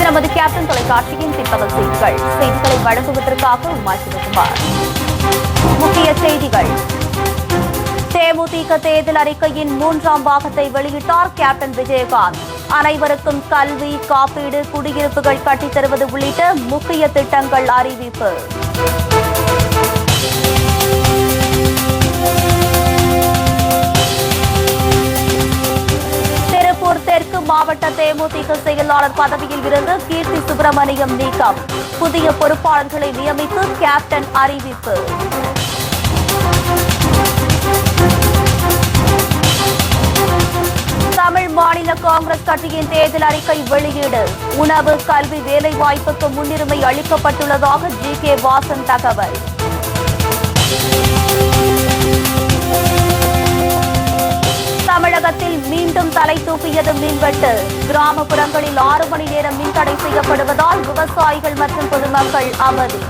நமது கேப்டன் தொலைக்காட்சியின் பிற்பகல் செய்திகளை வழங்குவதற்காக உமா சிவகுமார். முக்கிய செய்திகள். தேமுதிக தேர்தல் அறிக்கையின் 3ஆம் பாகத்தை வெளியிட்டார் கேப்டன் விஜயகாந்த். அனைவருக்கும் கல்வி, காப்பீடு, குடியிருப்புகள் கட்டித் தருவது உள்ளிட்ட முக்கிய திட்டங்கள் அறிவிப்பு. திருப்பூர் தெற்கு மாவட்ட தேமுதிக செயலாளர் பதவியில் இருந்து கீர்த்தி சுப்பிரமணியம் நீக்கம். புதிய பொறுப்பாளர்களை நியமித்து கேப்டன் அறிவிப்பு. தமிழ் மாநில காங்கிரஸ் கட்சியின் தேர்தல் அறிக்கை வெளியீடு. உணவு, கல்வி, வேலைவாய்ப்புக்கு முன்னுரிமை அளிக்கப்பட்டுள்ளதாக ஜி.கே. வாசன் தகவல். தமிழகத்தில் மீண்டும் தலை தூக்கியது மின்வெட்டு. கிராமப்புறங்களில் 6 மணி நேரம் மின்தடை செய்யப்படுவதால் விவசாயிகள் மற்றும் பொதுமக்கள் அவதி.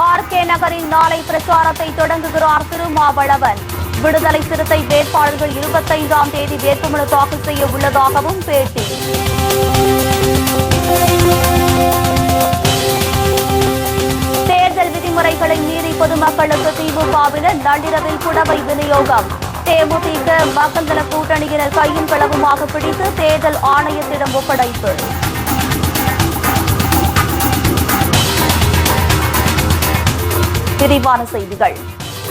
ஆர்.கே. நகரில் நாளை பிரச்சாரத்தை தொடங்குகிறார் திருமாவளவன். விடுதலை சிறுத்தை வேட்பாளர்கள் 25ஆம் தேதி வேட்புமனு தாக்கல் செய்ய உள்ளதாகவும் பேட்டி. தேர்தல் விதிமுறைகளை மீறி பொதுமக்களுக்கு திமுகவினர் நள்ளிரவில் புடவை விநியோகம். தேமுதிக மக்கள் நல கூட்டணியினர் கையும் களவுமாக பிடித்து தேர்தல் ஆணையத்திடம் ஒப்படைப்பு. விரிவான செய்திகள்.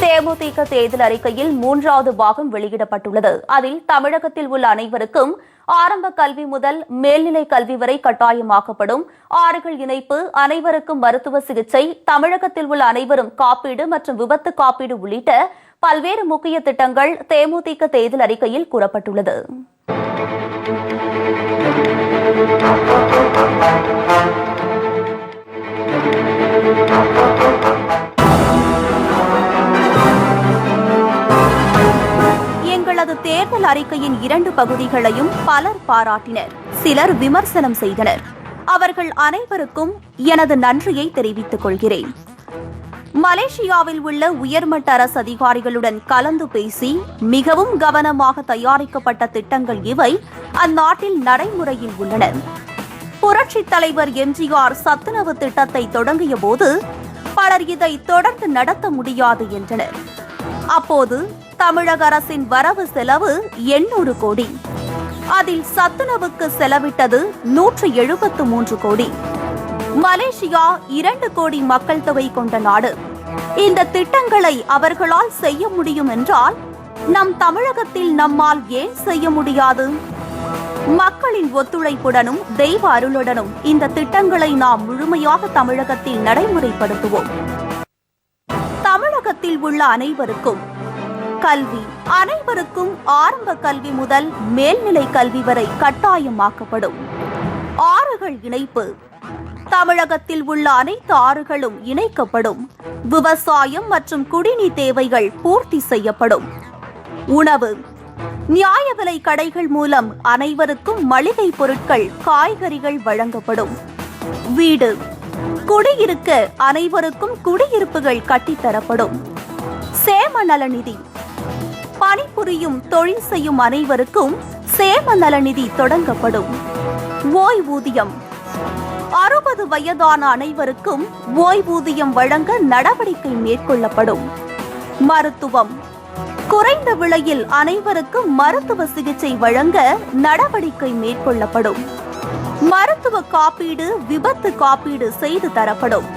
தேமுதிக தேர்தல் அறிக்கையில் 3வது பாகம் வெளியிடப்பட்டுள்ளது. அதில் தமிழகத்தில் உள்ள அனைவருக்கும் ஆரம்ப கல்வி முதல் மேல்நிலை கல்வி வரை கட்டாயமாக்கப்படும். ஆறுகள் இணைப்பு, அனைவருக்கும் மருத்துவ சிகிச்சை, தமிழகத்தில் உள்ள அனைவரும் காப்பீடு மற்றும் விபத்து காப்பீடு உள்ளிட்ட பல்வேறு முக்கிய திட்டங்கள் தேமுதிக தேர்தல் அறிக்கையில் கூறப்பட்டுள்ளது. எங்களது தேர்தல் அறிக்கையின் 2 பகுதிகளையும் பலர் பாராட்டினர், சிலர் விமர்சனம் செய்தனர். அவர்கள் அனைவருக்கும் எனது நன்றியை தெரிவித்துக் கொள்கிறேன். மலேசியாவில் உள்ள உயர்மட்ட அரசு அதிகாரிகளுடன் கலந்து பேசி மிகவும் கவனமாக தயாரிக்கப்பட்ட திட்டங்கள் இவை அந்நாட்டில் நடைமுறையில் உள்ளன. புரட்சித் தலைவர் எம்ஜிஆர் சத்துணவு திட்டத்தை தொடங்கிய போது பலர் இதை தொடர்ந்து நடத்த முடியாது என்றனர். அப்போது தமிழக அரசின் வரவு செலவு 800 கோடி. அதில் சத்துணவுக்கு செலவிட்டது 173 கோடி. மலேசியா 2 கோடி மக்கள் தொகை கொண்ட நாடு. இந்த திட்டங்களை அவர்களால் செய்ய முடியும் என்றால் நம் தமிழகத்தில் நம்மால் ஏன் செய்ய முடியாது? மக்களின் ஒத்துழைப்புடனும் தெய்வ அருளுடனும் இந்த திட்டங்களை நாம் முழுமையாக தமிழகத்தில் நடைமுறைப்படுத்துவோம். தமிழகத்தில் உள்ள அனைவருக்கும் கல்வி, அனைவருக்கும் ஆரம்ப கல்வி முதல் மேல்நிலை கல்வி வரை கட்டாயமாக்கப்படும். ஆறுகள் இணைப்பு, தமிழகத்தில் உள்ள அனைத்து ஆறுகளும் இணைக்கப்படும். விவசாயம் மற்றும் குடிநீர் தேவைகள் பூர்த்தி செய்யப்படும். உணவு, நியாய விலை கடைகள் மூலம் அனைவருக்கும் மளிகை பொருட்கள், காய்கறிகள் வழங்கப்படும். வீடு, குடியிருக்க அனைவருக்கும் குடியிருப்புகள் கட்டித்தரப்படும். சேம நலநிதி, பணிபுரியும் தொழில் செய்யும் அனைவருக்கும் சேம நலநிதி தொடங்கப்படும். ஓய்வூதியம், 60 வயதான அனைவருக்கும் ஓய்வூதியம் வழங்க நடவடிக்கை மேற்கொள்ளப்படும். மருத்துவம், குறைந்த விலையில் அனைவருக்கும் மருத்துவ சிகிச்சை வழங்க நடவடிக்கை மேற்கொள்ளப்படும். மருத்துவ காப்பீடு, விபத்து காப்பீடு செய்து தரப்படும்.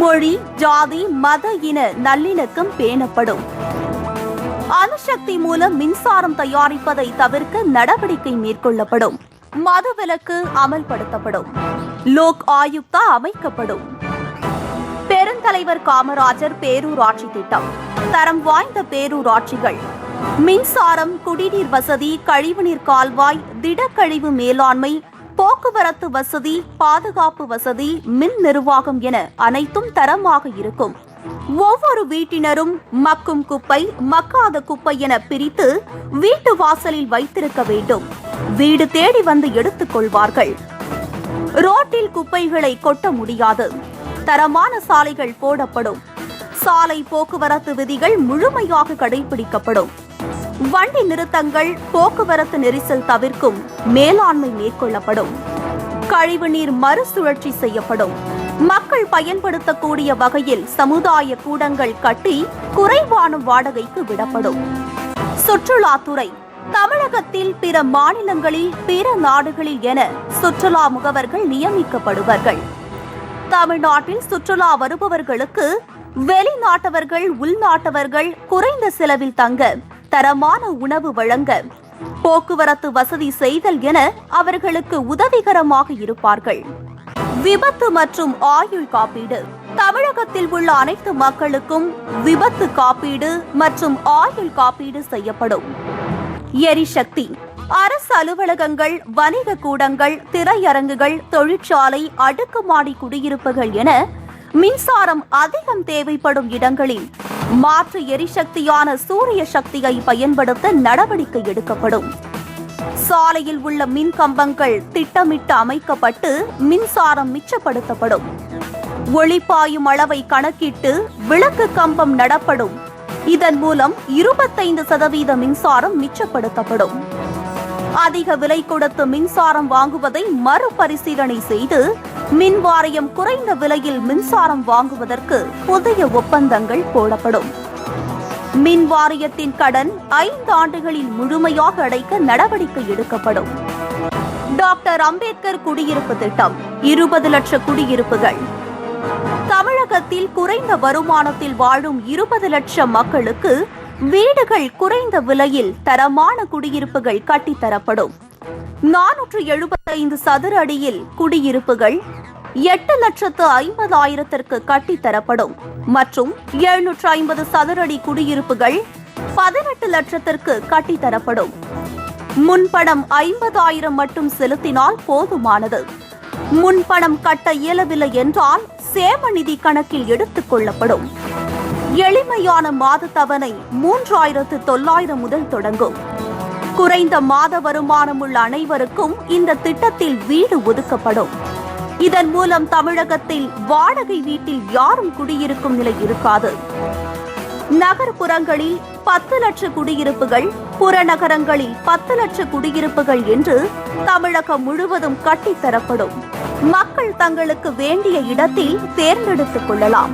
மொழி, ஜாதி, மத, இன நல்லிணக்கம் பேணப்படும். அணுசக்தி மூலம் மின்சாரம் தயாரிப்பதை தவிர்க்க நடவடிக்கை மேற்கொள்ளப்படும். மதுவிலக்கு அமல்படுத்தப்படும். லோக் ஆயுக்தா அமைக்கப்படும். பெருந்தலைவர் காமராஜர் பேரூராட்சி திட்டம், தரம் வாய்ந்த பேரூராட்சிகள், மின்சாரம், குடிநீர் வசதி, கழிவுநீர் கால்வாய், திடக்கழிவு மேலாண்மை, போக்குவரத்து வசதி, பாதுகாப்பு வசதி, மின் நிர்வாகம் என அனைத்தும் தரமாக இருக்கும். ஒவ்வொரு வீட்டினரும் மக்கும் குப்பை, மக்காத குப்பை என பிரித்து வீட்டு வாசலில் வைத்திருக்க வேண்டும். வீடு தேடி வந்து எடுத்துக் கொள்வார்கள். ரோட்டில் குப்பைகளை கொட்ட முடியாது. தரமான சாலைகள் போடப்படும். சாலை போக்குவரத்து விதிகள் முழுமையாக கடைபிடிக்கப்படும். வண்டி நிறுத்தங்கள், போக்குவரத்து நெரிசல் தவிர்க்கும் மேலாண்மை மேற்கொள்ளப்படும். கழிவுநீர் மறுசுழற்சி செய்யப்படும். மக்கள் பயன்படுத்தக்கூடிய வகையில் சமுதாய கூடங்கள் கட்டி குறைவான வாடகைக்கு விடப்படும். சுற்றுலாத்துறை தமிழகத்தில் பிற மாநிலங்களில், பிற நாடுகளில் என சுற்றுலா முகவர்கள் நியமிக்கப்படுவார்கள். தமிழ்நாட்டில் சுற்றுலா வருபவர்களுக்கு வெளிநாட்டவர்கள், உள்நாட்டவர்கள் குறைந்த செலவில் தங்க, தரமான உணவு வழங்க, போக்குவரத்து வசதி செய்தல் என அவர்களுக்கு உதவிகரமாக இருப்பார்கள். விபத்து மற்றும் ஆயுள் காப்பீடு தமிழகத்தில் உள்ள அனைத்து மக்களுக்கும் விபத்து காப்பீடு மற்றும் ஆயுள் காப்பீடு செய்யப்படும். எரிசக்தி அரசு அலுவலகங்கள், வணிக கூடங்கள், திரையரங்குகள், தொழிற்சாலை, அடுக்குமாடி குடியிருப்புகள் என மின்சாரம் அதிகம் தேவைப்படும் இடங்களில் மாற்று எரிசக்தியான சூரிய சக்தியை பயன்படுத்த நடவடிக்கை எடுக்கப்படும். சாலையில் உள்ள மின் கம்பங்கள் திட்டமிட்டு அமைக்கப்பட்டு மின்சாரம் மிச்சப்படுத்தப்படும். ஒளிப்பாயும் அளவை கணக்கிட்டு விளக்கு கம்பம் நடப்படும். இதன் மூலம் 25% மின்சாரம் மிச்சப்படுத்தப்படும். அதிக விலை கொடுத்து மின்சாரம் வாங்குவதை மறுபரிசீலனை செய்து மின் வாரியம் குறைந்த விலையில் மின்சாரம் வாங்குவதற்கு புதிய ஒப்பந்தங்கள் போடப்படும். மின் வாரியத்தின் கடன் 5 ஆண்டுகளில் முழுமையாக அடைக்க நடவடிக்கை எடுக்கப்படும். டாக்டர் அம்பேத்கர் குடியிருப்பு திட்டம் 20 லட்ச குடியிருப்புகள் தமிழகத்தில் குறைந்த வருமானத்தில் வாழும் 20 லட்சம் மக்களுக்கு வீடுகள் குறைந்த விலையில் தரமான குடியிருப்புகள் கட்டித்தரப்படும். 475 சதுர அடியில் குடியிருப்புகள் 8,50,000 கட்டித்தரப்படும் மற்றும் 750 சதுர அடி குடியிருப்புகள் 18 லட்சத்திற்கு கட்டித்தரப்படும். முன்பணம் 50,000 மட்டும் செலுத்தினால் போதுமானது. முன்பணம் கட்ட இயலவில்லை என்றால் சேமநிதி கணக்கில் எடுத்துக் கொள்ளப்படும். எளிமையான மாத தவணை 3,900 முதல் தொடங்கும். குறைந்த மாத வருமானம் உள்ள அனைவருக்கும் இந்த திட்டத்தில் வீடு ஒதுக்கப்படும். இதன் மூலம் தமிழகத்தில் வாடகை வீட்டில் யாரும் குடியிருக்கும் நிலை இருக்காது. நகர்ப்புறங்களில் 10 லட்ச குடியிருப்புகள், புறநகரங்களில் 10 லட்ச குடியிருப்புகள் என்று தமிழகம் முழுவதும் கட்டித்தரப்படும். மக்கள் தங்களுக்கு வேண்டிய இடத்தில் தேர்ந்தெடுத்துக் கொள்ளலாம்.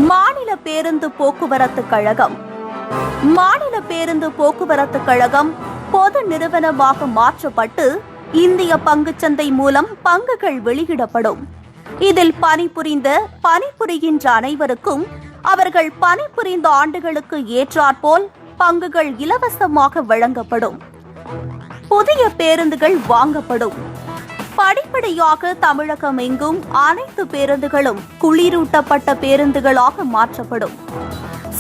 மாநில பேருந்து போக்குவரத்து கழகம் மாநில பேருந்து போக்குவரத்து கழகம் பொது நிறுவனமாக மாற்றப்பட்டு இந்திய பங்குச்சந்தை மூலம் பங்குகள் வெளியிடப்படும். இதில் பணிபுரிகின்ற அனைவருக்கும் அவர்கள் பணிபுரிந்த ஆண்டுகளுக்கு ஏற்றாற்போல் பங்குகள் இலவசமாக வழங்கப்படும். புதிய பேருந்துகள் வாங்கப்படும். படிப்படியாக தமிழகம் எங்கும் அனைத்து பேருந்துகளும் குளிரூட்டப்பட்ட பேருந்துகளாக மாற்றப்படும்.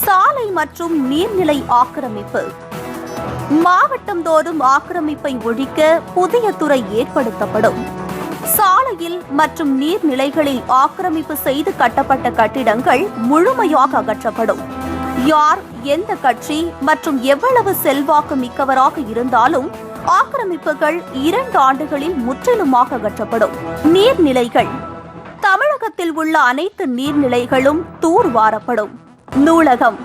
சாலை மற்றும் நீர்நிலை ஆக்கிரமிப்பு மாவட்டம் தோறும் ஆக்கிரமிப்பை ஒழிக்க புதிய துறை ஏற்படுத்தப்படும். சாலையில் மற்றும் நீர்நிலைகளில் ஆக்கிரமிப்பு செய்து கட்டப்பட்ட கட்டிடங்கள் முழுமையாக அகற்றப்படும். யார், எந்த கட்சி மற்றும் எவ்வளவு செல்வாக்கு மிக்கவராக இருந்தாலும் ஆக்கிரமிப்புகள் 2 ஆண்டுகளில் முற்றிலுமாக அகற்றப்படும். நீர்நிலைகள் தமிழகத்தில் உள்ள அனைத்து நீர்நிலைகளும் தூர்வாரப்படும். நூலகம்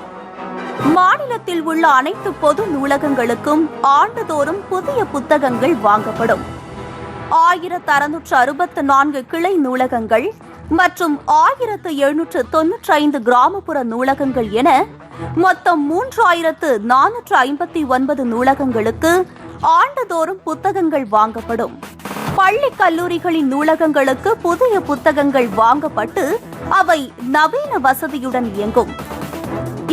மாநிலத்தில் உள்ள அனைத்து பொது நூலகங்களுக்கும் ஆண்டுதோறும் புதிய புத்தகங்கள் வாங்கப்படும். 1664 கிளை நூலகங்கள் மற்றும் 1795 கிராமப்புற நூலகங்கள் என மொத்தம் 3459 நூலகங்களுக்கு ஆண்டுதோறும் புத்தகங்கள் வாங்கப்படும். பள்ளி கல்லூரிகளின் நூலகங்களுக்கு புதிய புத்தகங்கள் வாங்கப்பட்டு அவை நவீன வசதியுடன் இயங்கும்.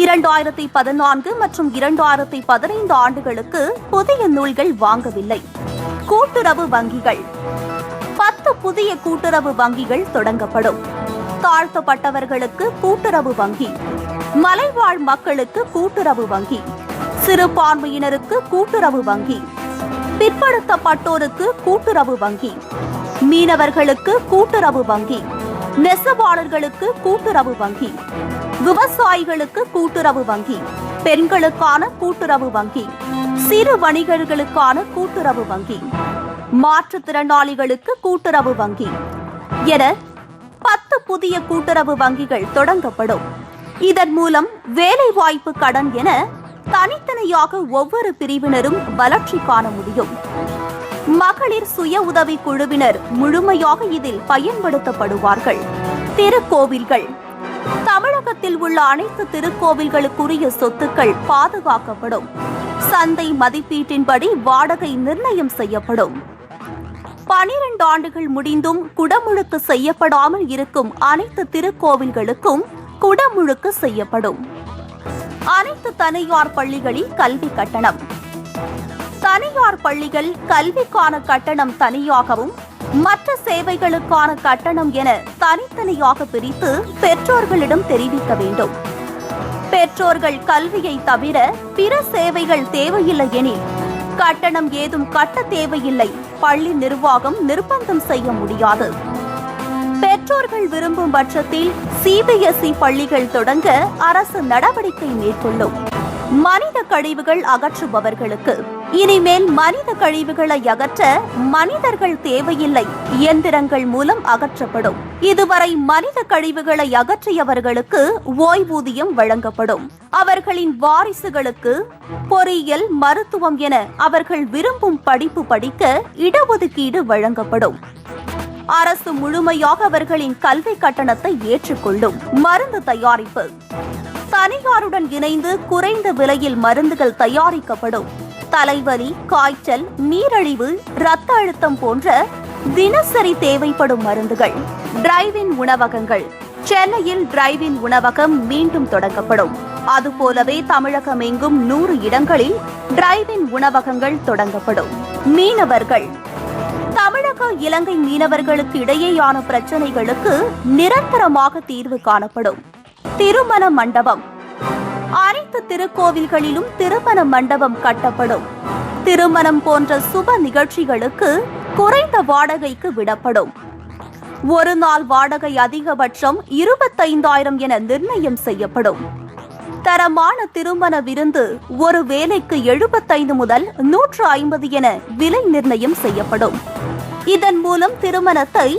2014 மற்றும் 2015 ஆண்டுகளுக்கு புதிய நூல்கள் வாங்கவில்லை. கூட்டுறவு வங்கிகள் 10 புதிய கூட்டுறவு வங்கிகள் தொடங்கப்படும். தாழ்த்தப்பட்டவர்களுக்கு கூட்டுறவு வங்கி, மலைவாழ் மக்களுக்கு கூட்டுறவு வங்கி, சிறுபான்மையினருக்கு கூட்டுறவு வங்கி, பிற்படுத்தப்பட்டோருக்கு கூட்டுறவு வங்கி, மீனவர்களுக்கு கூட்டுறவு வங்கி, நெசவாளர்களுக்கு கூட்டுறவு வங்கி, விவசாயிகளுக்கு கூட்டுறவு வங்கி, பெண்களுக்கான கூட்டுறவு வங்கி, சிறு வணிகர்களுக்கான கூட்டுறவு வங்கி, மாற்றுத்திறனாளிகளுக்கு கூட்டுறவு வங்கி என 10 புதிய கூட்டுறவு வங்கிகள் தொடங்கப்படும். இதன் மூலம் வேலைவாய்ப்பு கடன் என தனித்தனியாக ஒவ்வொரு பிரிவினரும் வளர்ச்சி காண முடியும். மகளிர் சுய உதவி குழுவினர் முழுமையாக இதில் பயன்படுத்தப்படுவார்கள். திருக்கோவில்கள். தமிழகத்தில் உள்ள அனைத்து திருக்கோவில்களுக்குரிய சொத்துக்கள் பாதுகாக்கப்படும். சந்தை மதிப்பீட்டின்படி வாடகை நிர்ணயம் செய்யப்படும். 12 ஆண்டுகள் முடிந்தும் குடமுழுக்கு செய்யப்படாமல் இருக்கும் அனைத்து திருக்கோவில்களுக்கும் குடமுழுக்கு செய்யப்படும். அனைத்து தனியார் பள்ளிகளில் கல்வி கட்டணம். தனியார் பள்ளிகள் கல்விக்கான கட்டணம் தனியாகவும் மற்ற சேவைகளுக்கான கட்டணம் என தனித்தனியாக பிரித்து பெற்றோர்களிடம் தெரிவிக்க வேண்டும். பெற்றோர்கள் கல்வியை தவிர பிற சேவைகள் தேவையில்லை எனில் கட்டணம் ஏதும் கட்ட தேவையில்லை. பள்ளி நிர்வாகம் நிர்பந்தம் செய்ய முடியாது. பெற்றோர்கள் விரும்பும் பட்சத்தில் சிபிஎஸ்இ பள்ளிகள் தொடங்க அரசு நடவடிக்கை மேற்கொள்ளும். மனித கழிவுகள் அகற்றுபவர்களுக்கு இனிமேல் மனித கழிவுகளை அகற்ற மனிதர்கள் தேவையில்லை, இயந்திரங்கள் மூலம் அகற்றப்படும். இதுவரை மனித கழிவுகளை அகற்றியவர்களுக்கு ஓய்வூதியம் வழங்கப்படும். அவர்களின் வாரிசுகளுக்கு பொறியியல், மருத்துவம் என அவர்கள் விரும்பும் படிப்பு படிக்க இடஒதுக்கீடு வழங்கப்படும். அரசு முழுமையாக அவர்களின் கல்வி கட்டணத்தை ஏற்றுக்கொள்ளும். மருந்து தயாரிப்பு. தனியாருடன் இணைந்து குறைந்த விலையில் மருந்துகள் தயாரிக்கப்படும். தலைவலி, காய்ச்சல், நீரிழிவு, இரத்த அழுத்தம் போன்ற தினசரி தேவைப்படும் மருந்துகள். டிரைவ்-இன் உணவகங்கள். சென்னையில் டிரைவ்-இன் உணவகம் மீண்டும் தொடங்கப்படும். அதுபோலவே தமிழகம் எங்கும் 100 இடங்களில் டிரைவ்-இன் உணவகங்கள் தொடங்கப்படும். மீனவர்கள். தமிழக இலங்கை மீனவர்களுக்கு இடையேயான பிரச்சினைகளுக்கு நிரந்தரமாக தீர்வு காணப்படும். திருமண மண்டபம். அனைத்து திருக்கோவில்களிலும் திருமண மண்டபம் கட்டப்படும். திருமணம் போன்ற சுப நிகழ்ச்சிகளுக்கு குறைந்த வாடகைக்கு விடப்படும். ஒரு நாள் வாடகை அதிகபட்சம் 25,000 என நிர்ணயம் செய்யப்படும். தரமான திருமண விருந்து ஒரு வேலைக்கு 75 முதல் 150 என விலை நிர்ணயம் செய்யப்படும். இதன் மூலம் திருமணத்தை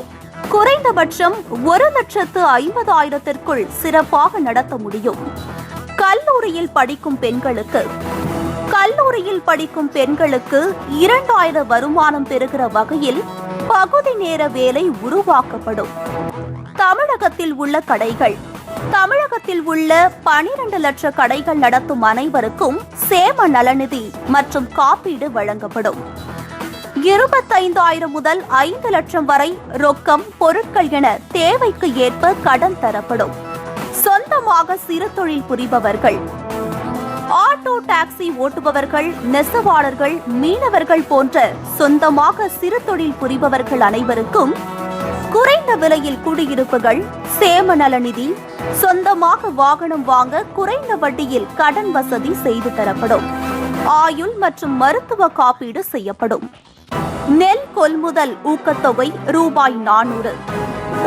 குறைந்தபட்சம் 1,50,000 சிறப்பாக நடத்த முடியும். கல்லூரியில் படிக்கும் பெண்களுக்கு. கல்லூரியில் படிக்கும் பெண்களுக்கு 2,000 வருமானம் பெறுகிற வகையில் பகுதி நேர வேலை உருவாக்கப்படும். தமிழகத்தில் உள்ள கடைகள். தமிழகத்தில் உள்ள 12 லட்ச கடைகள் நடத்தும் அனைவருக்கும் சேம நலநிதி மற்றும் காப்பீடு வழங்கப்படும். 25,000 முதல் 5 லட்சம் வரை ரொக்கம், பொருட்கள் என தேவைக்கு ஏற்ப கடன் தரப்படும். சொந்தமாக சிறு தொழில் புரிபவர்கள். ஆட்டோ, டாக்ஸி ஓட்டுபவர்கள், நெசவாளர்கள், மீனவர்கள் போன்ற சொந்தமாக சிறு தொழில் புரிபவர்கள் அனைவருக்கும் குறைந்த விலையில் குடியிருப்புகள், சேம நலநிதி, சொந்தமாக வாகனம் வாங்க குறைந்த வட்டியில் கடன் வசதி செய்து தரப்படும். ஆயுள் மற்றும் மருத்துவ காப்பீடு செய்யப்படும். நெல் கொள்முதல் ஊக்கத்தொகை ₹400,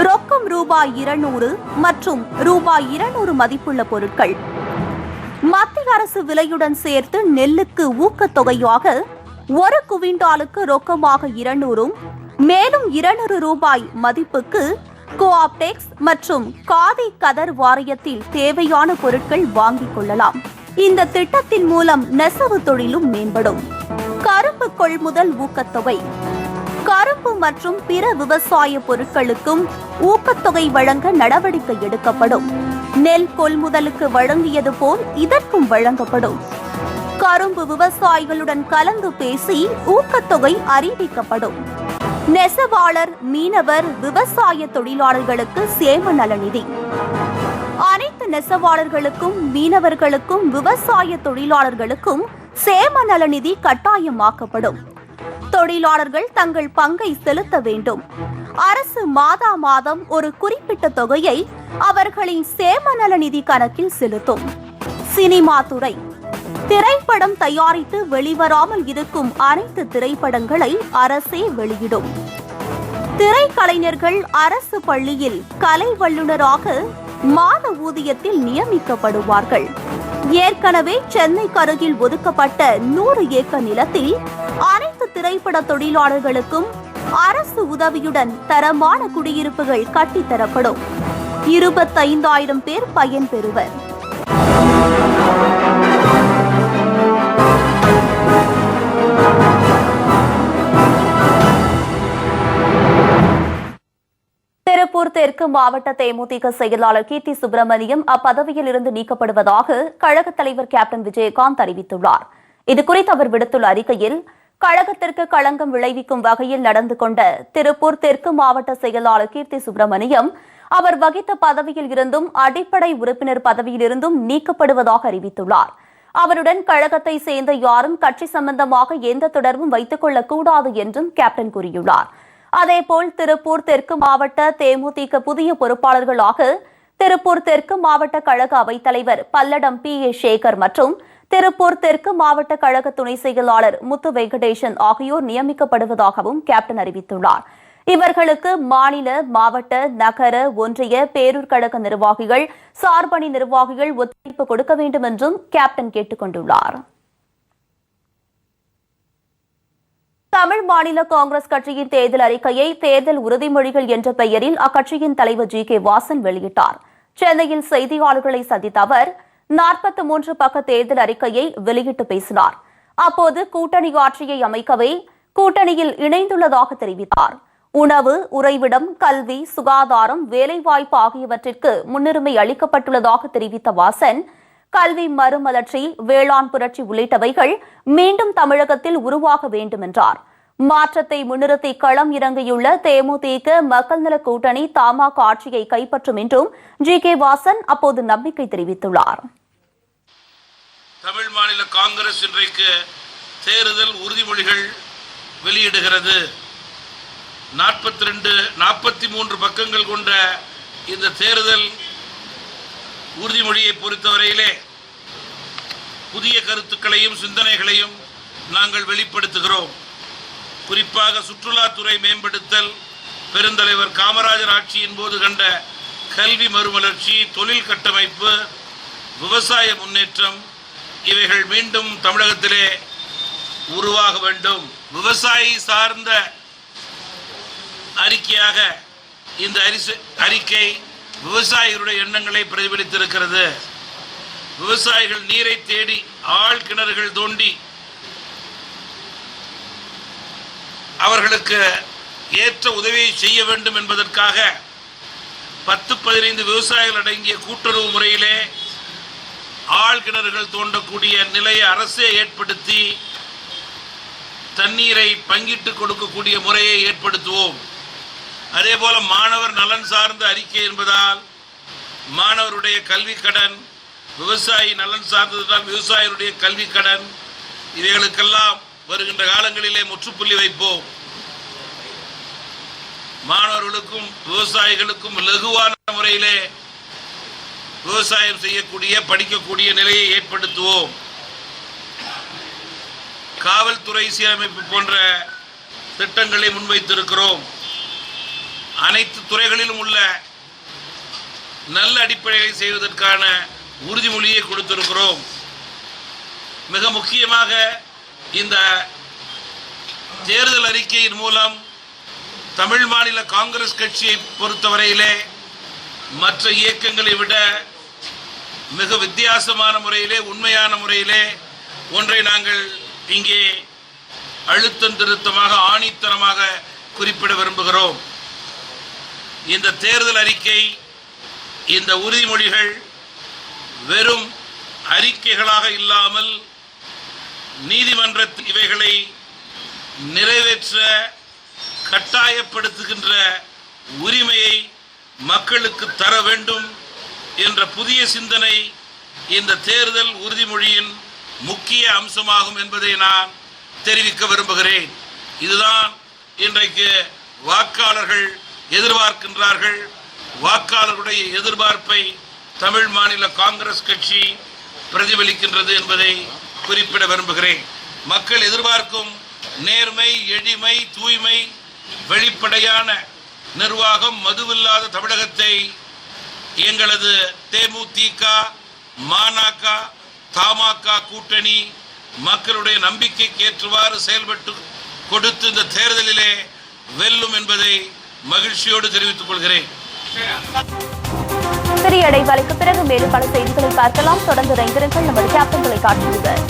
ரொக்கம் ₹200 மற்றும் ₹200 மதிப்புள்ள பொருட்கள். மத்திய அரசு விலையுடன் சேர்த்து நெல்லுக்கு ஊக்கத்தொகையாக 1 குவிண்டாலுக்கு ரொக்கமாக 200, மேலும் ₹200 மதிப்புக்கு கோஆப்டெக்ஸ் மற்றும் காதி கதர் வாரியத்தில் தேவையான பொருட்கள் வாங்கிக் கொள்ளலாம். இந்த திட்டத்தின் மூலம் நெசவு தொழிலும் மேம்படும். கரும்பு கொள்முதல் ஊக்கத்தொகை. கரும்பு மற்றும் பிற விவசாய பொருட்களுக்கும் ஊக்கத்தொகை வழங்க நடவடிக்கை எடுக்கப்படும். நெல் கொள்முதலுக்கு வழங்கியது போல் இதற்கும் வழங்கப்படும். கரும்பு விவசாயிகளுடன் கலந்து பேசி ஊக்கத்தொகை அறிவிக்கப்படும். நெசவாளர், மீனவர், விவசாய தொழிலாளர்களுக்கு சேம நலநிதி. அனைத்து நெசவாளர்களுக்கும், மீனவர்களுக்கும், விவசாய தொழிலாளர்களுக்கும் சேம நலநிதி கட்டாயமாக்கப்படும். தொழிலாளர்கள் தங்கள் பங்கை செலுத்த வேண்டும். அரசு மாதா மாதம் ஒரு குறிப்பிட்ட தொகையை அவர்களின் சேம நலநிதி கணக்கில் செலுத்தும். சினிமா துறை. திரைப்படம் தயாரித்து வெளிவராமல் இருக்கும் அனைத்து திரைப்படங்களை அரசே வெளியிடும். திரைக்கலைஞர்கள் அரசு பள்ளியில் கலை வல்லுநராக மாத ஊதியத்தில் நியமிக்கப்படுவார்கள். ஏற்கனவே சென்னைக்கு அருகில் ஒதுக்கப்பட்ட 100 ஏக்கர் நிலத்தில் அனைத்து திரைப்பட தொழிலாளர்களுக்கும் அரசு உதவியுடன் தரமான குடியிருப்புகள் கட்டித்தரப்படும். 25,000 பேர் பயன்பெறுவர். தெற்கு மாவட்ட தேமுதிக செயலாளர் கீர்த்தி சுப்பிரமணியம் அப்பதவியில் இருந்து நீக்கப்படுவதாக கழக தலைவர் கேப்டன் விஜயகாந்த் அறிவித்துள்ளார். இதுகுறித்து அவர் விடுத்துள்ள அறிக்கையில், கழகத்திற்கு களங்கம் விளைவிக்கும் வகையில் நடந்து கொண்ட திருப்பூர் தெற்கு மாவட்ட செயலாளர் கீர்த்தி சுப்பிரமணியம் அவர் வகித்த பதவியில் இருந்தும் அடிப்படை உறுப்பினர் பதவியில் இருந்தும் நீக்கப்படுவதாக அறிவித்துள்ளார். அவருடன் கழகத்தை சேர்ந்த யாரும் கட்சி சம்பந்தமாக எந்த தொடர்பும் வைத்துக் கொள்ளக்கூடாது என்றும் கேப்டன் கூறியுள்ளார். அதேபோல் திருப்பூர் தெற்கு மாவட்ட தேமுதிக புதிய பொறுப்பாளர்களாக திருப்பூர் தெற்கு மாவட்ட கழக அவைத்தலைவர் பல்லடம் PA சேகர் மற்றும் திருப்பூர் தெற்கு மாவட்ட கழக துணை செயலாளர் முத்து வெங்கடேசன் ஆகியோர் நியமிக்கப்படுவதாகவும் கேப்டன் அறிவித்துள்ளார். இவர்களுக்கு மாநில, மாவட்ட, நகர, ஒன்றிய, பேரூர் கழக நிர்வாகிகள், சார்பணி நிர்வாகிகள் ஒத்துழைப்பு கொடுக்க வேண்டும் என்றும் கேப்டன் கேட்டுக் கொண்டுள்ளார். தமிழ் மாநில காங்கிரஸ் கட்சியின் தேர்தல் அறிக்கையை தேர்தல் உறுதிமொழிகள் என்ற பெயரில் அக்கட்சியின் தலைவர் GK வாசன் வெளியிட்டார். சென்னையில் செய்தியாளர்களை சந்தித்த அவர் 43 பக்க தேர்தல் அறிக்கையை வெளியிட்டு பேசினார். அப்போது கூட்டணி ஆட்சியை அமைக்கவே கூட்டணியில் இணைந்துள்ளதாக தெரிவித்தார். உணவு, உறைவிடம், கல்வி, சுகாதாரம், வேலைவாய்ப்பு ஆகியவற்றிற்கு முன்னுரிமை அளிக்கப்பட்டுள்ளதாக தெரிவித்த வாசன், கல்வி மறுமலர்ச்சி, வேளாண் புரட்சி உள்ளிட்டவைகள் மீண்டும் தமிழகத்தில் உருவாக வேண்டும் என்றார். மாற்றத்தை முன்னிறுத்தி களம் இறங்கியுள்ள தேமுதிக மக்கள் நல கூட்டணி தமாக ஆட்சியை கைப்பற்றும் என்றும் GK வாசன் அப்போது நம்பிக்கை தெரிவித்துள்ளார். தமிழ் மாநில காங்கிரஸ் இன்றைக்கு தேர்தல் உறுதிமொழிகள் வெளியிடுகிறது. 43 பக்கங்கள் கொண்ட இந்த தேர்தல் உறுதிமொழியை பொறுத்தவரையிலே புதிய கருத்துக்களையும் சிந்தனைகளையும் நாங்கள் வெளிப்படுத்துகிறோம். குறிப்பாக சுற்றுலாத்துறை மேம்படுத்தல், பெருந்தலைவர் காமராஜர் ஆட்சியின் போது கண்ட கல்வி மறுமலர்ச்சி, தொழில் கட்டமைப்பு, விவசாய முன்னேற்றம் இவைகள் மீண்டும் தமிழகத்திலே உருவாக வேண்டும். விவசாயி சார்ந்த அறிக்கையாக இந்த அறிக்கை விவசாயிகளுடைய எண்ணங்களை பிரதிபலித்திருக்கிறது. விவசாயிகள் நீரை தேடி ஆழ் கிணறுகள் தோண்டி அவர்களுக்கு ஏற்ற உதவியை செய்ய வேண்டும் என்பதற்காக 10-15 விவசாயிகள் அடங்கிய கூட்டுறவு முறையிலே ஆழ்கிணறுகள் தோண்டக்கூடிய நிலையை அரசே ஏற்படுத்தி தண்ணீரை பங்கிட்டு கொடுக்கக்கூடிய முறையை ஏற்படுத்துவோம். அதேபோல மாணவர் நலன் சார்ந்த அறிக்கை என்பதால் மாணவருடைய கல்வி கடன், விவசாயி நலன் சார்ந்ததால் விவசாயிகளுடைய கல்வி கடன் இவைகளுக்கெல்லாம் வருகின்ற காலங்களிலே முற்றுப்புள்ளி வைப்போம். மாணவர்களுக்கும் விவசாயிகளுக்கும் லகுவான முறையிலே விவசாயம் செய்யக்கூடிய, படிக்கக்கூடிய நிலையை ஏற்படுத்துவோம். காவல்துறை சீரமைப்பு போன்ற திட்டங்களை முன்வைத்திருக்கிறோம். அனைத்து துறைகளிலும் உள்ள நல்ல அடிப்படைகளை செய்வதற்கான உறுதிமொழியை கொடுத்திருக்கிறோம். மிக முக்கியமாக இந்த தேர்தல் அறிக்கையின் மூலம் தமிழ் மாநில காங்கிரஸ் கட்சியை பொறுத்தவரையிலே மற்ற இயக்கங்களை விட மிக வித்தியாசமான முறையிலே, உண்மையான முறையிலே ஒன்றை நாங்கள் இங்கே அழுத்தம் திருத்தமாக, ஆணித்தரமாக குறிப்பிட விரும்புகிறோம். இந்த தேர்தல் அறிக்கை, இந்த உறுதிமொழிகள் வெறும் அறிக்கைகளாக இல்லாமல் நீதிமன்றத்தில் இவைகளை நிறைவேற்ற கட்டாயப்படுத்துகின்ற உரிமையை மக்களுக்கு தர வேண்டும் என்ற புதிய சிந்தனை இந்த தேர்தல் உறுதிமொழியின் முக்கிய அம்சமாகும் என்பதை நான் தெரிவிக்க விரும்புகிறேன். இதுதான் இன்றைக்கு வாக்காளர்கள் எதிர்பார்க்கின்றார்கள். வாக்காளர்களுடைய எதிர்பார்ப்பை தமிழ் மாநில காங்கிரஸ் கட்சி பிரதிபலிக்கின்றது என்பதை குறிப்பிட விரும்புகிறேன். மக்கள் எதிர்பார்க்கும் நேர்மை, எளிமை, தூய்மை, வெளிப்படையான நிர்வாகம், மதுவில்லாத தமிழகத்தை எங்களது தேமுதிக, மாநக, தமாக கூட்டணி மக்களுடைய நம்பிக்கைக்கு ஏற்றவாறு செயல்பட்டு கொடுத்து இந்த தேர்தலிலே வெல்லும் என்பதை மகிழ்ச்சியோடு தெரிவித்துக் கொள்கிறேன். சிறிய இடைவேளைக்கு பிறகு மேலும் பல செய்திகளை பார்க்கலாம். தொடர்ந்து இணைந்திருங்கள் நமது கேப்டன் தொலைக்காட்சியுடன்.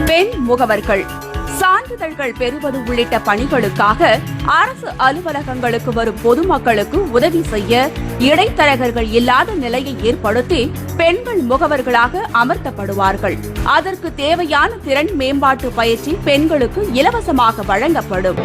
பெண் முகவர்கள் சான்றிதழ்கள் பெறுவது உள்ளிட்ட பணிகளுக்காக அரசு அலுவலகங்களுக்கு வரும் பொதுமக்களுக்கு உதவி செய்ய இடைத்தரகர்கள் இல்லாத நிலையை ஏற்படுத்தி பெண்கள் முகவர்களாக அமர்த்தப்படுவார்கள். அதற்கு தேவையான திறன் மேம்பாட்டு பயிற்சி பெண்களுக்கு இலவசமாக வழங்கப்படும்.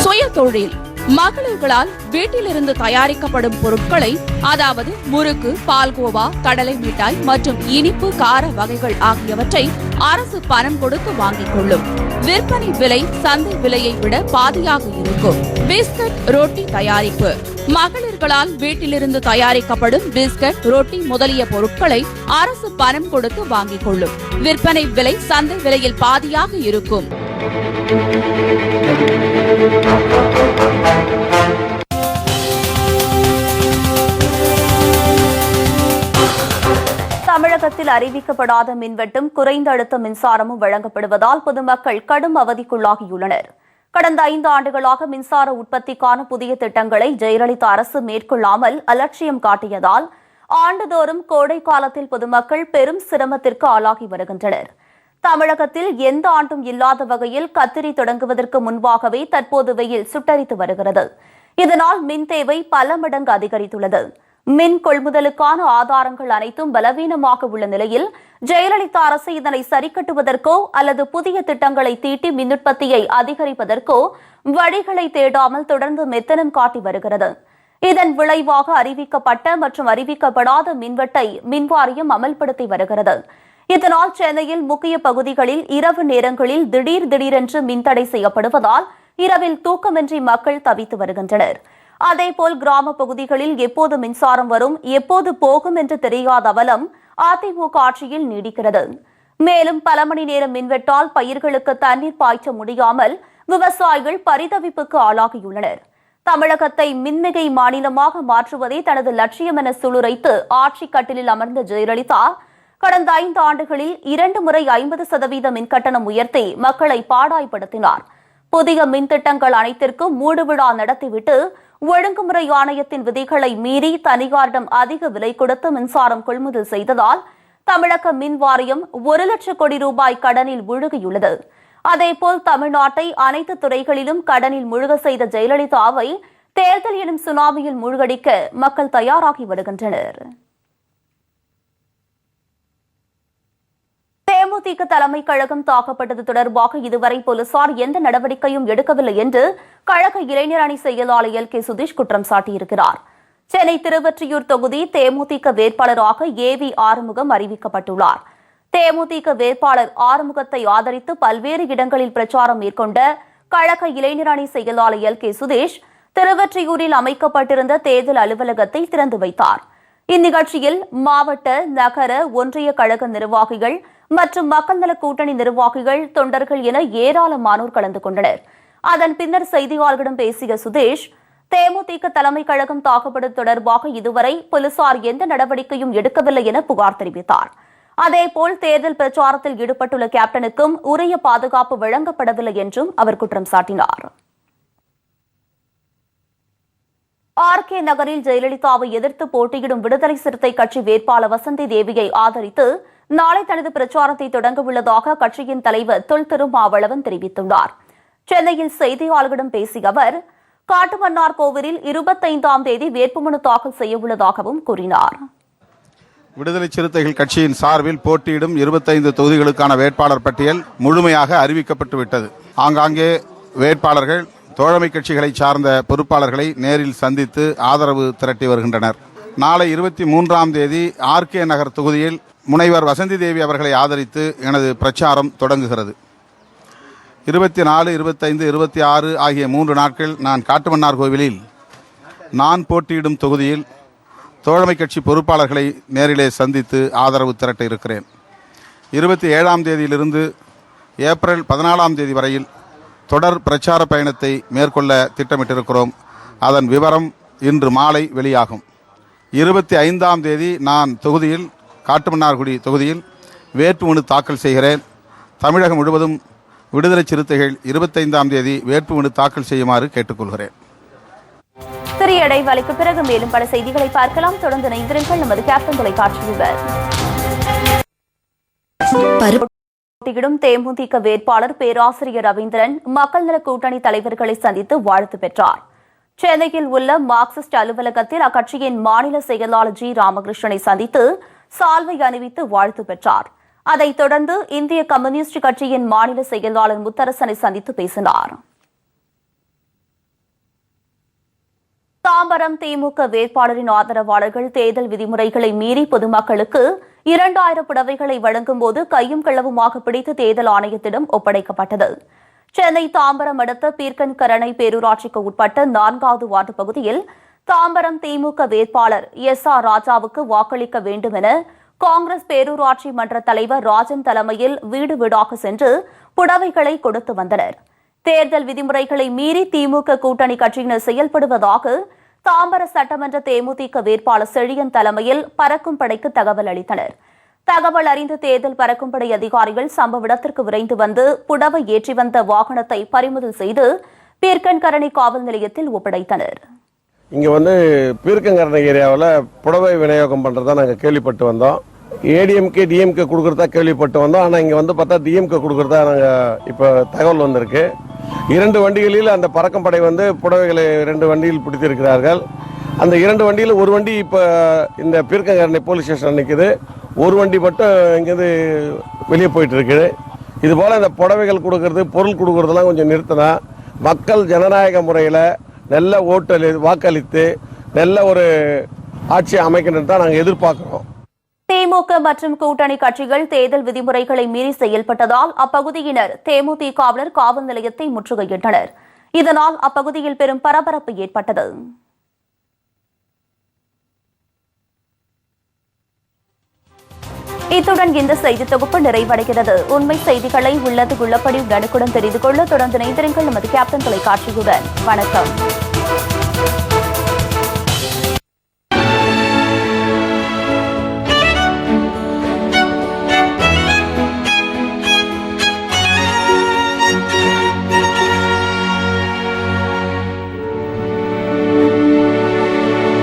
சுய தொழில் மகளிர்களால் வீட்டிலிருந்து தயாரிக்கப்படும் பொருட்களை, அதாவது முறுக்கு, பால்கோவா, கடலை மிட்டாய் மற்றும் இனிப்பு கார வகைகள் ஆகியவற்றை அரசு பணம் கொடுத்து வாங்கிக் கொள்ளும். விற்பனை விலை சந்தை விலையை விட பாதியாக இருக்கும். பிஸ்கட், ரொட்டி தயாரிப்பு மகளிர்களால் வீட்டிலிருந்து தயாரிக்கப்படும் பிஸ்கட், ரொட்டி முதலிய பொருட்களை அரசு பணம் கொடுத்து வாங்கிக் கொள்ளும். விற்பனை விலை சந்தை விலையில் பாதியாக இருக்கும். தமிழகத்தில் அறிவிக்கப்படாத மின்வெட்டும் குறைந்த அழுத்த மின்சாரமும் வழங்கப்படுவதால் பொதுமக்கள் கடும் அவதிக்குள்ளாகியுள்ளனர். கடந்த 5 ஆண்டுகளாக மின்சார உற்பத்திக்கான புதிய திட்டங்களை ஜெயலலிதா அரசு மேற்கொள்ளாமல் அலட்சியம் காட்டியதால் ஆண்டுதோறும் கோடை காலத்தில் பொதுமக்கள் பெரும் சிரமத்திற்கு ஆளாகி வருகின்றனர். தமிழகத்தில் எந்த ஆண்டும் இல்லாத வகையில் கத்திரி தொடங்குவதற்கு முன்பாகவே தற்போது வெயில் சுட்டரித்து வருகிறது. இதனால் மின் தேவை பல மடங்கு அதிகரித்துள்ளது. மின் கொள்முதலுக்கான ஆதாரங்கள் அனைத்தும் பலவீனமாக உள்ள நிலையில் ஜெயலலிதா அரசு இதனை சரிக்கட்டுவதற்கோ அல்லது புதிய திட்டங்களை தீட்டி மின் உற்பத்தியை அதிகரிப்பதற்கோ வழிகளை தேடாமல் தொடர்ந்து மெத்தனம் காட்டி வருகிறது. இதன் விளைவாக அறிவிக்கப்பட்ட மற்றும் அறிவிக்கப்படாத மின்வெட்டை மின்வாரியம் அமல்படுத்தி வருகிறது. இதனால் சென்னையில் முக்கிய பகுதிகளில் இரவு நேரங்களில் திடீரென்று மின்தடை செய்யப்படுவதால் இரவில் தூக்கமின்றி மக்கள் தவித்து வருகின்றனர். அதேபோல் கிராம பகுதிகளில் எப்போது மின்சாரம் வரும், எப்போது போகும் என்று தெரியாத அவலம் அதிமுக ஆட்சியில் நீடிக்கிறது. மேலும் பல மணி நேரம் மின்வெட்டால் பயிர்களுக்கு தண்ணீர் பாய்ச்ச முடியாமல் விவசாயிகள் பரிதவிப்புக்கு ஆளாகியுள்ளனர். தமிழகத்தை மின்மிகை மாநிலமாக மாற்றுவதே தனது லட்சியம் என சுளுரைத்து ஆட்சி கட்டிலில் அமர்ந்த ஜெயலலிதா கடந்த 5 ஆண்டுகளில் 2 முறை 50% மின்கட்டணம் உயர்த்தி மக்களை பாடாய்படுத்தினார். புதிய மின்திட்டங்கள் அனைத்திற்கும் மூடுவிழா நடத்திவிட்டு ஒழுங்குமுறை ஆணையத்தின் விதிகளை மீறி தனியாரிடம் அதிக விலை கொடுத்து மின்சாரம் கொள்முதல் செய்ததால் தமிழக மின் வாரியம் 1 லட்சம் கோடி ரூபாய் கடனில் மூழ்கியுள்ளது. அதேபோல் தமிழ்நாட்டை அனைத்து துறைகளிலும் கடனில் முழுக செய்த ஜெயலலிதாவை தேர்தல் எனும் சுனாமியில் மூழ்கடிக்க மக்கள் தயாராகி வருகின்றனர். தேமுதிக தலைமை கழகம் தாக்கப்பட்டது தொடர்பாக இதுவரை போலீசார் எந்த நடவடிக்கையும் எடுக்கவில்லை என்று கழக இளைஞர் அணி செயலாளர் எல். கே. சுதீஷ் குற்றம் சாட்டியிருக்கிறார். சென்னை திருவொற்றியூர் தொகுதி தேமுதிக வேட்பாளராக ஏ.வி. ஆறுமுகம் அறிவிக்கப்பட்டுள்ளார். தேமுதிக வேட்பாளர் ஆறுமுகத்தை ஆதரித்து பல்வேறு இடங்களில் பிரச்சாரம் மேற்கொண்ட கழக இளைஞர் அணி செயலாளர் எல். கே. சுதீஷ் திருவொற்றியூரில் அமைக்கப்பட்டிருந்த தேர்தல் அலுவலகத்தை திறந்து வைத்தார். இந்நிகழ்ச்சியில் மாவட்ட, நகர, ஒன்றிய கழக நிர்வாகிகள் மற்றும் மக்கள் நல கூட்டணி நிர்வாகிகள், தொண்டர்கள் என ஏராளமானோர் கலந்து கொண்டனர். அதன் பின்னர் செய்தியாளர்களிடம் பேசிய சுதீஷ், தேமுதிக தலைமை கழகம் தாக்கப்பட்டது தொடர்பாக இதுவரை போலீசார் எந்த நடவடிக்கையும் எடுக்கவில்லை என புகார் தெரிவித்தார். அதேபோல் தேர்தல் பிரச்சாரத்தில் ஈடுபட்டுள்ள கேப்டனுக்கும் உரிய பாதுகாப்பு வழங்கப்படவில்லை என்றும் அவர் குற்றம் சாட்டினார். ஆர்.கே. நகரில் ஜெயலலிதாவை எதிர்த்து போட்டியிடும் விடுதலை சிறுத்தை கட்சி வேட்பாளர் வசந்தி தேவியை ஆதரித்து நாளை தனது பிரச்சாரத்தை தொடங்க உள்ளதாக கட்சியின் தலைவர் தொல் திருமாவளவன் தெரிவித்துள்ளார். சென்னையில் செய்தியாளர்களிடம் பேசிய அவர், காட்டுமன்னார் கோவிலில் 25ஆம் தேதி வேட்புமனு தாக்கல் செய்ய உள்ளதாகவும் கூறினார். விடுதலை சிறுத்தைகள் கட்சியின் சார்பில் போட்டியிடும் 25 தொகுதிகளுக்கான வேட்பாளர் பட்டியல் முழுமையாக அறிவிக்கப்பட்டுவிட்டது. ஆங்காங்கே வேட்பாளர்கள் தோழமை கட்சிகளை சார்ந்த பொறுப்பாளர்களை நேரில் சந்தித்து ஆதரவு திரட்டி வருகின்றனர். நாளை 23ஆம் தேதி ஆர்.கே. நகர் தொகுதியில் முனைவர் வசந்தி தேவி அவர்களை ஆதரித்து எனது பிரச்சாரம் தொடங்குகிறது. 24, 25, 26 ஆகிய 3 நாட்கள் நான் காட்டுமன்னார் கோவிலில் நான் போட்டியிடும் தொகுதியில் தோழமை கட்சி பொறுப்பாளர்களை நேரிலே சந்தித்து ஆதரவு திரட்ட இருக்கிறேன். 27ஆம் தேதியிலிருந்து ஏப்ரல் 14ஆம் தேதி வரையில் தொடர் பிரச்சார பயணத்தை மேற்கொள்ள திட்டமிட்டிருக்கிறோம். அதன் விவரம் இன்று மாலை வெளியாகும். 25ஆம் தேதி நான் தொகுதியில் காட்டுமன்னார்குடி தொகுதியில் வேட்புமனு தாக்கல் செய்கிறேன். தமிழகம் முழுவதும் விடுதலை சிறுத்தைகள் 25ஆம் தேதி வேட்புமனு தாக்கல் செய்யுமாறு கேட்டுக்கொள்கிறேன். சிறிய இடைவெளிக்கு பிறகு மேலும் பல செய்திகளை பார்க்கலாம். தொடர்ந்து இணைந்திருங்கள் நமது கேப்டன் தொலைக்காட்சியுடன். போட்டியிடும் தேமுதிக வேட்பாளர் பேராசிரியர் ரவீந்திரன் மக்கள் நல கூட்டணி தலைவர்களை சந்தித்து வாழ்த்து பெற்றார். சென்னையில் உள்ள மார்க்சிஸ்ட் அலுவலகத்தில் அக்கட்சியின் மாநில செயலாளர் ஜி ராமகிருஷ்ணனை சந்தித்து சால்வை அணிவித்து வாழ்த்து பெற்றார். அதைத் தொடர்ந்து இந்திய கம்யூனிஸ்ட் கட்சியின் மாநில செயலாளர் முத்தரசனை சந்தித்து பேசினார். தாம்பரம் திமுக வேட்பாளரின் ஆதரவாளர்கள் தேர்தல் விதிமுறைகளை மீறி பொதுமக்களுக்கு 2000 புடவைகளை வழங்கும் போது கையும் களவுமாக பிடித்து தேர்தல் ஆணையத்திடம் ஒப்படைக்கப்பட்டது. சென்னை தாம்பரம் அடுத்த பீர்க்கன்கரணை பேரூராட்சிக்கு உட்பட்ட 4வது வார்டு பகுதியில் தாம்பரம் திமுக வேட்பாளர் SR ராஜாவுக்கு வாக்களிக்க வேண்டும் என காங்கிரஸ் பேரூராட்சி மன்ற தலைவர் ராஜன் தலைமையில் வீடு வீடாக சென்று புடவைகளை கொடுத்து வந்தனர். தேர்தல் விதிமுறைகளை மீறி திமுக கூட்டணி கட்சியினர் செயல்படுவதாக தாம்பர சட்டமன்ற தேமுதிக வேட்பாளர் செழியன் தலைமையில் பறக்கும் படைக்கு தகவல் அளித்தனர். தகவல் அறிந்த தேர்தல் பறக்கும் படை அதிகாரிகள் சம்பவ இடத்திற்கு விரைந்து வந்து புடவை ஏற்றி வந்த வாகனத்தை பறிமுதல் செய்து பீர்க்கன்கரணை காவல் நிலையத்தில் ஒப்படைத்தனர். இங்க பீர்க்கன்கரணை ஏரியாவில் புடவை விநியோகம் பண்றதா நாங்க கேள்விப்பட்டு வந்தோம். ஏடிஎம்கே டிஎம்கே கொடுக்கறதா கேள்விப்பட்டு வந்தோம். ஆனா இங்க பார்த்தா டிஎம்கே கொடுக்கறதா நாங்க இப்ப தகவல் வந்திருக்கு. 2 வண்டிகளில் அந்த பறக்கும் படை புடவைகளை 2 வண்டியில் பிடித்திருக்கிறார்கள். அந்த 2 வண்டியில் ஒரு வண்டி இப்ப இந்த பீர்க்கன்கரணை போலீஸ் ஸ்டேஷன் நிற்குது. ஒரு வண்டி மட்டும் இங்கிருந்து வெளியே போயிட்டு இருக்குது. இது போல இந்த புடவைகள் கொடுக்கறது பொருள் கொடுக்கறதெல்லாம் கொஞ்சம் நிறுத்தினா மக்கள் ஜனநாயக முறையில் நல்ல வாக்களித்து நல்ல ஒரு ஆட்சி அமைக்கணும்னு தான் நாங்கள் எதிர்பார்க்கிறோம். திமுக மற்றும் கூட்டணி கட்சிகள் தேர்தல் விதிமுறைகளை மீறி செயல்பட்டதால் அப்பகுதியினர் தேமுதிகவினர் காவல் நிலையத்தை முற்றுகையிட்டனர். இதனால் அப்பகுதியில் பெரும் பரபரப்பு ஏற்பட்டது. இத்துடன் இந்த செய்தி தொகுப்பு நிறைவடைகிறது. உண்மை செய்திகளை உள்ளபடி உடனுக்குடன் தெரிந்து கொள்ள தொடர்ந்து இணைந்திருங்கள் நமது கேப்டன் தொலைக்காட்சியுடன். வணக்கம்.